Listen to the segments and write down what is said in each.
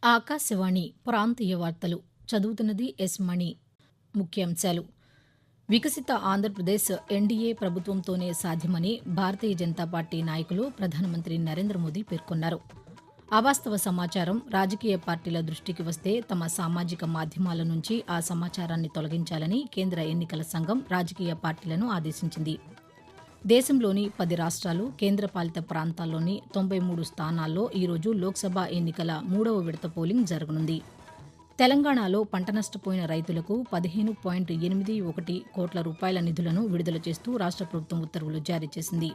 ఆకాశవాణి ప్రాంతీయ వార్తలు చదువుతున్నది ఎస్ మణి. ముఖ్యాంశాలు: వికసిత ఆంధ్రప్రదేశ్ ఎన్డీఏ ప్రభుత్వంతోనే సాధ్యమని భారతీయ జనతా పార్టీ నాయకులు ప్రధానమంత్రి నరేంద్ర మోదీ పేర్కొన్నారు. అవాస్తవ సమాచారం రాజకీయ పార్టీల దృష్టికి వస్తే తమ సామాజిక మాధ్యమాల నుంచి ఆ సమాచారాన్ని తొలగించాలని కేంద్ర ఎన్నికల సంఘం రాజకీయ పార్టీలను ఆదేశించింది. దేశంలోని 10 రాష్ట్రాలు, కేంద్రపాలిత ప్రాంతాల్లోని 93 స్థానాల్లో ఈరోజు లోక్సభ ఎన్నికల 3వ విడత పోలింగ్ జరగనుంది. తెలంగాణలో పంట నష్టపోయిన రైతులకు 15.81 కోట్ల రూపాయల నిధులను విడుదల చేస్తూ రాష్ట్ర ప్రభుత్వం ఉత్తర్వులు జారీ చేసింది.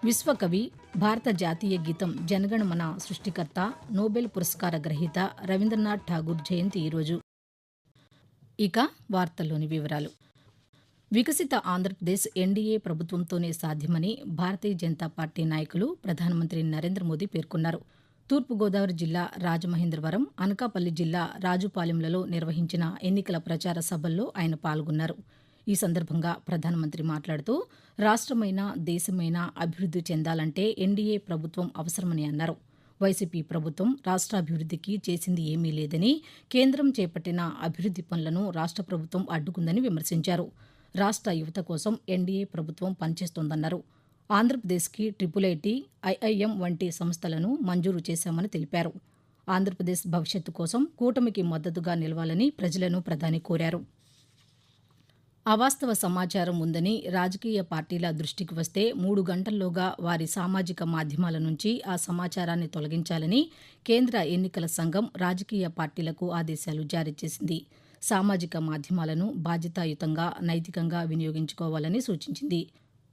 విశ్వకవి, భారత జాతీయ గీతం జనగణమన సృష్టికర్త, నోబెల్ పురస్కార గ్రహీత రవీంద్రనాథ్ ఠాగూర్ జయంతి ఈరోజు. ఇక వార్తల్లోని వివరాలు. వికసిత ఆంధ్రప్రదేశ్ ఎన్డీఏ ప్రభుత్వంతోనే సాధ్యమని భారతీయ జనతా పార్టీ నాయకులు ప్రధానమంత్రి నరేంద్ర మోదీ పేర్కొన్నారు. తూర్పుగోదావరి జిల్లా రాజమహేంద్రవరం, అనకాపల్లి జిల్లా రాజుపాలెంలలో నిర్వహించిన ఎన్నికల ప్రచార సభల్లో ఆయన పాల్గొన్నారు. ఈ సందర్భంగా ప్రధానమంత్రి మాట్లాడుతూ రాష్ట్రమైనా, దేశమైనా అభివృద్ది చెందాలంటే ఎన్డీఏ ప్రభుత్వం అవసరమని అన్నారు. వైసీపీ ప్రభుత్వం రాష్ట్రాభివృద్దికి చేసింది ఏమీ లేదని, కేంద్రం చేపట్టిన అభివృద్ది పనులను రాష్ట్ర ప్రభుత్వం అడ్డుకుందని విమర్శించారు. రాష్ట్ర యువత కోసం ఎన్డీఏ ప్రభుత్వం పనిచేస్తోందన్నారు. ఆంధ్రప్రదేశ్కి ఐఐటి, ఐఐఎం వంటి సంస్థలను మంజూరు చేశామని తెలిపారు. ఆంధ్రప్రదేశ్ భవిష్యత్తు కోసం కూటమికి మద్దతుగా నిలవాలని ప్రజలను ప్రధాని కోరారు. అవాస్తవ సమాచారం ఉందని రాజకీయ పార్టీల దృష్టికి వస్తే 3 గంటల్లోగా వారి సామాజిక మాధ్యమాల నుంచి ఆ సమాచారాన్ని తొలగించాలని కేంద్ర ఎన్నికల సంఘం రాజకీయ పార్టీలకు ఆదేశాలు జారీ చేసింది. సామాజిక మాధ్యమాలను బాధ్యతాయుతంగా, నైతికంగా వినియోగించుకోవాలని సూచించింది.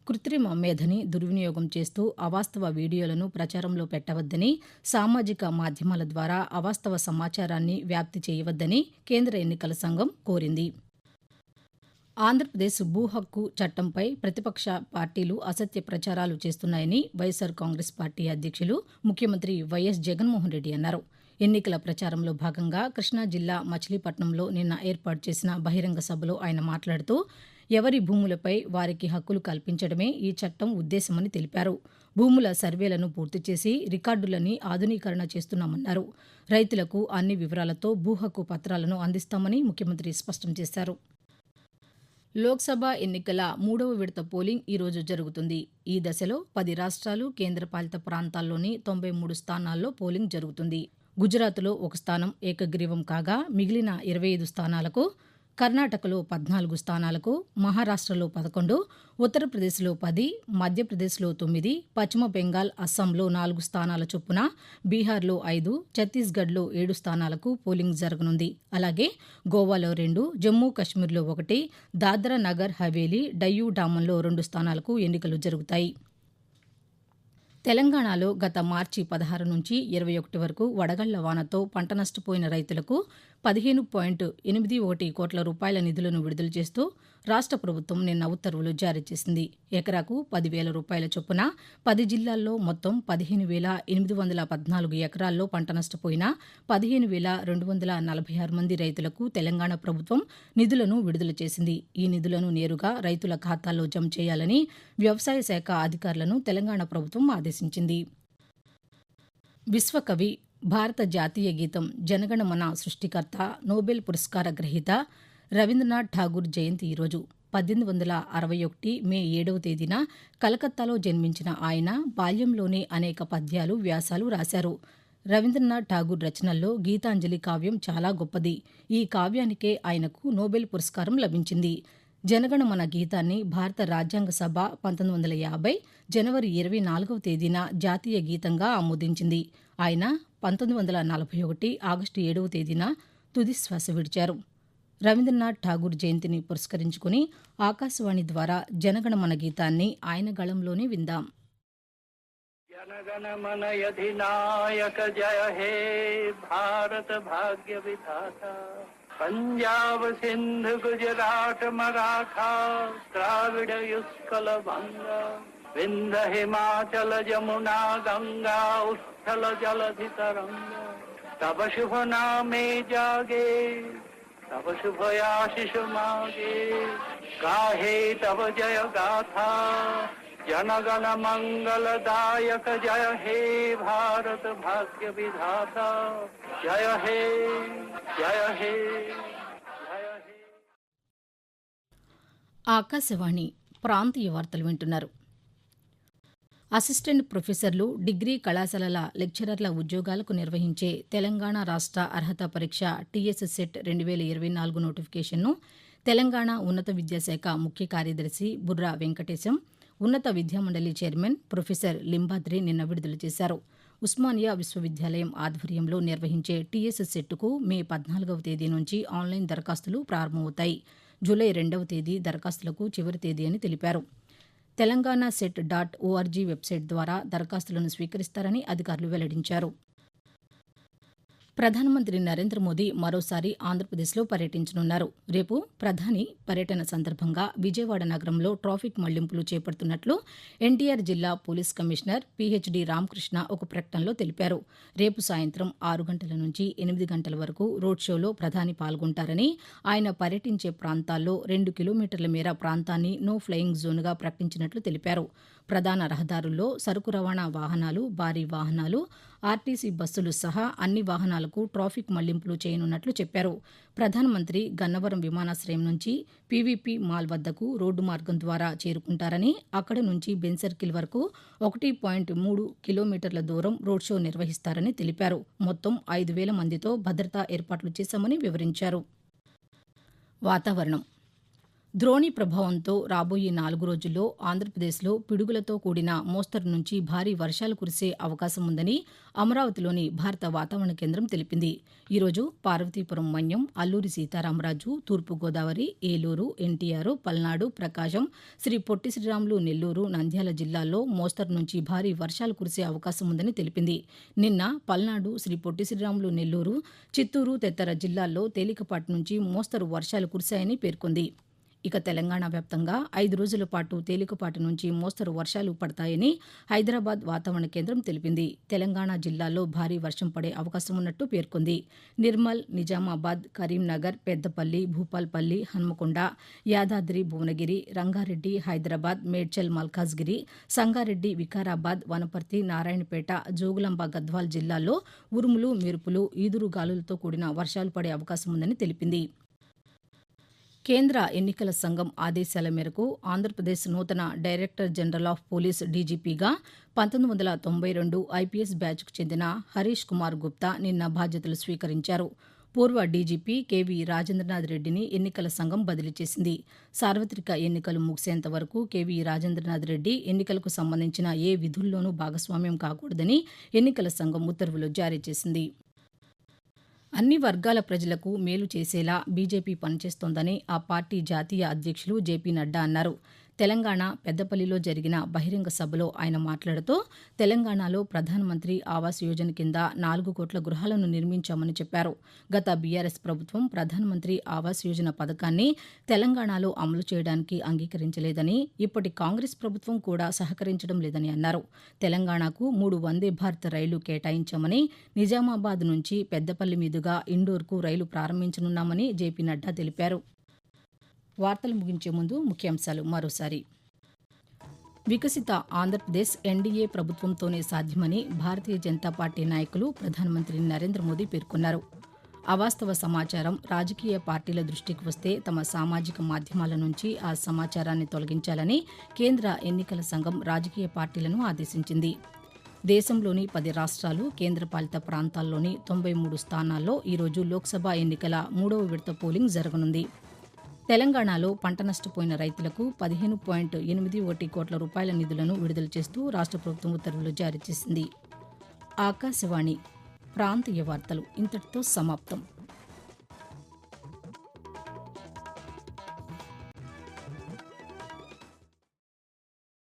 కృత్రిమ మేధని దుర్వినియోగం చేస్తూ అవాస్తవ వీడియోలను ప్రచారంలో పెట్టవద్దని, సామాజిక మాధ్యమాల ద్వారా అవాస్తవ సమాచారాన్ని వ్యాప్తి చేయవద్దని కేంద్ర ఎన్నికల సంఘం కోరింది. ఆంధ్రప్రదేశ్ భూ హక్కు చట్టంపై ప్రతిపక్ష పార్టీలు అసత్య ప్రచారాలు చేస్తున్నాయని వైఎస్సార్ కాంగ్రెస్ పార్టీ అధ్యక్షులు, ముఖ్యమంత్రి వైఎస్ జగన్మోహన్ రెడ్డి అన్నారు. ఎన్నికల ప్రచారంలో భాగంగా కృష్ణా జిల్లా మచిలీపట్నంలో నిన్న ఏర్పాటు చేసిన బహిరంగ సభలో ఆయన మాట్లాడుతూ ఎవరి భూములపై వారికి హక్కులు కల్పించడమే ఈ చట్టం ఉద్దేశమని తెలిపారు. భూముల సర్వేలను పూర్తి చేసి రికార్డులని ఆధునీకరణ చేస్తున్నామన్నారు. రైతులకు అన్ని వివరాలతో భూ హక్కు పత్రాలను అందిస్తామని ముఖ్యమంత్రి స్పష్టం చేశారు. లోక్సభ ఎన్నికల 3వ విడత పోలింగ్ ఈరోజు జరుగుతుంది. ఈ దశలో 10 రాష్ట్రాలు, కేంద్రపాలిత ప్రాంతాల్లోని 93 స్థానాల్లో పోలింగ్ జరుగుతుంది. గుజరాత్లో 1 స్థానం ఏకగ్రీవం కాగా మిగిలిన 25 స్థానాలకు, కర్ణాటకలో 14 స్థానాలకు, మహారాష్ట్రలో 11, ఉత్తరప్రదేశ్లో 10, మధ్యప్రదేశ్లో 9, పశ్చిమ బెంగాల్, అస్సాంలో 4 స్థానాల చొప్పున, బీహార్లో 5, ఛత్తీస్గఢ్లో 7 స్థానాలకు పోలింగ్ జరగనుంది. అలాగే గోవాలో 2, జమ్మూ కశ్మీర్లో 1, దాద్రా నగర్ హవేలీ, డయ్యూ డామన్లో 2 స్థానాలకు ఎన్నికలు జరుగుతాయి. తెలంగాణలో గత మార్చి 16 నుంచి 21 వరకు వడగళ్ల వానతో పంట నష్టపోయిన రైతులకు 15.81 కోట్ల రూపాయల నిధులను విడుదల చేస్తూ రాష్ట్ర ప్రభుత్వం నిన్న ఉత్తర్వులు జారీ చేసింది. ఎకరాకు 10,000 రూపాయల చొప్పున 10 జిల్లాల్లో మొత్తం 15,814 ఎకరాల్లో పంట నష్టపోయిన 15,246 మంది రైతులకు తెలంగాణ ప్రభుత్వం నిధులను విడుదల చేసింది. ఈ నిధులను నేరుగా రైతుల ఖాతాల్లో జమ చేయాలని వ్యవసాయ శాఖ అధికారులను తెలంగాణ ప్రభుత్వం ఆదేశించింది. విశ్వకవి, భారత జాతీయ గీతం జనగణమన సృష్టికర్త, నోబెల్ పురస్కార గ్రహీత రవీంద్రనాథ్ ఠాగూర్ జయంతి ఈరోజు. 1861 మే 7వ తేదీన కలకత్తాలో జన్మించిన ఆయన బాల్యంలోనే అనేక పద్యాలు, వ్యాసాలు రాశారు. రవీంద్రనాథ్ ఠాగూర్ రచనల్లో గీతాంజలి కావ్యం చాలా గొప్పది. ఈ కావ్యానికే ఆయనకు నోబెల్ పురస్కారం లభించింది. జనగణమన గీతాన్ని భారత రాజ్యాంగ సభ 1950 జనవరి 24వ తేదీన జాతీయ గీతంగా ఆమోదించింది. ఆయన 1941 ఆగస్టు 7వ తేదీన తుదిశ్వాస విడిచారు. రవీంద్రనాథ్ ఠాగూర్ జయంతిని పురస్కరించుకుని ఆకాశవాణి ద్వారా జనగణమన గీతాన్ని ఆయన గళంలోనే విందాం. जनगण मन अधिनायक जय हे भारत भाग्य विधाता पंजाब सिंध गुजरात मराठा द्राविड उत्कल बंगा विंध्य हिमाचल जमुना गंगा उत्कल जलधि तरंगा तब शुभ नामे जागे तब शुभ आशीष मागे गाहे तब जय गाथा जनगण मंगलदायक जय हे भारत भाग्य विधाता जय हे जय हे जय हे. ఆకాశవాణి ప్రాంతీయ వార్తలు వింటున్నారు. అసిస్టెంట్ ప్రొఫెసర్లు, డిగ్రీ కళాశాలల లెక్చరర్ల ఉద్యోగాలకు నిర్వహించే తెలంగాణ రాష్ట అర్హత పరీక్ష టీఎస్ సెట్ 2024 నోటిఫికేషన్ను తెలంగాణ ఉన్నత విద్యాశాఖ ముఖ్య కార్యదర్శి బుర్రా వెంకటేశం, ఉన్నత విద్యామండలి చైర్మన్ ప్రొఫెసర్ లింబాద్రి నిన్న విడుదల చేశారు. ఉస్మానియా విశ్వవిద్యాలయం ఆధ్వర్యంలో నిర్వహించే టీఎస్ సెట్కు మే 14వ తేదీ నుంచి ఆన్లైన్ దరఖాస్తులు ప్రారంభమవుతాయి. జూలై 2వ తేదీ దరఖాస్తులకు చివరి తేదీ అని తెలిపారు. తెలంగాణ సెట్ .org వెబ్సైట్ ద్వారా దరఖాస్తులను స్వీకరిస్తారని అధికారులు వెల్లడించారు. ప్రధానమంత్రి నరేంద్ర మోదీ మరోసారి ఆంధ్రప్రదేశ్లో పర్యటించనున్నారు. రేపు ప్రధాని పర్యటన సందర్భంగా విజయవాడ నగరంలో ట్రాఫిక్ మళ్లింపులు చేపడుతున్నట్లు ఎన్టీఆర్ జిల్లా పోలీస్ కమిషనర్ పీహెచ్డీ రామకృష్ణ ఒక ప్రకటనలో తెలిపారు. రేపు సాయంత్రం 6 గంటల నుంచి 8 గంటల వరకు రోడ్ షోలో ప్రధాని పాల్గొంటారని, ఆయన పర్యటించే ప్రాంతాల్లో 2 కిలోమీటర్ల మేర ప్రాంతాన్ని నో ఫ్లయింగ్ జోన్గా ప్రకటించినట్లు తెలిపారు. ప్రధాన రహదారుల్లో సరుకు రవాణా వాహనాలు, భారీ వాహనాలు, ఆర్టీసీ బస్సులు సహా అన్ని వాహనాలకు ట్రాఫిక్ మళ్లింపులు చేయనున్నట్లు చెప్పారు. ప్రధానమంత్రి గన్నవరం విమానాశ్రయం నుంచి పీవీపీ మాల్ వద్దకు రోడ్డు మార్గం ద్వారా చేరుకుంటారని, అక్కడి నుంచి బెంజ్ సర్కిల్ వరకు 1.3 కిలోమీటర్ల దూరం రోడ్ షో నిర్వహిస్తారని తెలిపారు. మొత్తం 5,000 మందితో భద్రతా ఏర్పాట్లు చేశామని వివరించారు. వాతావరణం. ద్రోణి ప్రభావంతో రాబోయే 4 రోజుల్లో ఆంధ్రప్రదేశ్లో పిడుగులతో కూడిన మోస్తరు నుంచి భారీ వర్షాలు కురిసే అవకాశం ఉందని అమరావతిలోని భారత వాతావరణ కేంద్రం తెలిపింది. ఈరోజు పార్వతీపురం మన్యం, అల్లూరి సీతారామరాజు, తూర్పుగోదావరి, ఏలూరు, ఎన్టీఆర్, పల్నాడు, ప్రకాశం, శ్రీ పొట్టి శ్రీరాములు నెల్లూరు, నంద్యాల జిల్లాల్లో మోస్తరు నుంచి భారీ వర్షాలు కురిసే అవకాశం ఉందని తెలిపింది. నిన్న పల్నాడు, శ్రీ పొట్టి శ్రీరాములు నెల్లూరు, చిత్తూరు తదితర జిల్లాల్లో తేలికపాటి నుంచి మోస్తరు వర్షాలు కురిశాయని పేర్కొంది. ఇక తెలంగాణ వ్యాప్తంగా 5 రోజుల పాటు తేలికపాటి నుంచి మోస్తరు వర్షాలు పడతాయని హైదరాబాద్ వాతావరణ కేంద్రం తెలిపింది. తెలంగాణ జిల్లాల్లో భారీ వర్షం పడే అవకాశం ఉన్నట్టు పేర్కొంది. నిర్మల్, నిజామాబాద్, కరీంనగర్, పెద్దపల్లి, భూపాల్పల్లి, హన్మకొండ, యాదాద్రి భువనగిరి, రంగారెడ్డి, హైదరాబాద్, మేడ్చల్ మల్కాజ్గిరి, సంగారెడ్డి, వికారాబాద్, వనపర్తి, నారాయణపేట, జోగులాంబ, గద్వాల్ జిల్లాల్లో ఉరుములు, మెరుపులు, ఈదురు గాలులతో కూడిన వర్షాలు పడే అవకాశం ఉందని తెలిపింది. కేంద్ర ఎన్నికల సంఘం ఆదేశాల మేరకు ఆంధ్రప్రదేశ్ నూతన డైరెక్టర్ జనరల్ ఆఫ్ పోలీస్ డీజీపీగా 1992 ఐపీఎస్ బ్యాచ్కు చెందిన హరీష్ కుమార్ గుప్తా నిన్న బాధ్యతలు స్వీకరించారు. పూర్వ డీజీపీ కేవీ రాజేంద్రనాథ్ రెడ్డిని ఎన్నికల సంఘం బదిలీ చేసింది. సార్వత్రిక ఎన్నికలు ముగిసేంత వరకు కేవీ రాజేంద్రనాథ్ రెడ్డి ఎన్నికలకు సంబంధించిన ఏ విధుల్లోనూ భాగస్వామ్యం కాకూడదని ఎన్నికల సంఘం ఉత్తర్వులు జారీ చేసింది. అన్ని వర్గాల ప్రజలకు మేలు చేసేలా బీజేపీ పనిచేస్తోందని ఆ పార్టీ జాతీయ అధ్యక్షులు జేపీ నడ్డా అన్నారు. తెలంగాణ పెద్దపల్లిలో జరిగిన బహిరంగ సభలో ఆయన మాట్లాడుతూ తెలంగాణలో ప్రధానమంత్రి ఆవాస్ యోజన కింద 4 కోట్ల గృహాలను నిర్మించామని చెప్పారు. గత బీఆర్ఎస్ ప్రభుత్వం ప్రధానమంత్రి ఆవాస్ యోజన పథకాన్ని తెలంగాణలో అమలు చేయడానికి అంగీకరించలేదని, ఇప్పటి కాంగ్రెస్ ప్రభుత్వం కూడా సహకరించడం లేదని అన్నారు. తెలంగాణకు 3 వందే భారత్ రైళ్లు కేటాయించామని, నిజామాబాద్ నుంచి పెద్దపల్లి మీదుగా ఇండోర్కు రైలు ప్రారంభించనున్నామని జేపీ నడ్డా తెలిపారు. వార్తలు ముగించే ముందు ముఖ్యాంశాలు మరోసారి. వికసిత ఆంధ్రప్రదేశ్ ఎన్డీఏ ప్రభుత్వంతోనే సాధ్యమని భారతీయ జనతా పార్టీ నాయకులు ప్రధానమంత్రి నరేంద్ర మోదీ పేర్కొన్నారు. అవాస్తవ సమాచారం రాజకీయ పార్టీల దృష్టికి వస్తే తమ సామాజిక మాధ్యమాల నుంచి ఆ సమాచారాన్ని తొలగించాలని కేంద్ర ఎన్నికల సంఘం రాజకీయ పార్టీలను ఆదేశించింది. దేశంలోని 10 రాష్ట్రాలు, కేంద్రపాలిత ప్రాంతాల్లోని 93 స్థానాల్లో ఈరోజు లోక్సభ ఎన్నికల 3వ విడత పోలింగ్ జరగనుంది. తెలంగాణలో పంట నష్టపోయిన రైతులకు 15.81 కోట్ల రూపాయల నిధులను విడుదల చేస్తూ రాష్ట్ర ప్రభుత్వం ఉత్తర్వులు జారీ చేసింది. ఆకాశవాణి ప్రాంతీయ వార్తలు ఇంతటితో సమాప్తం.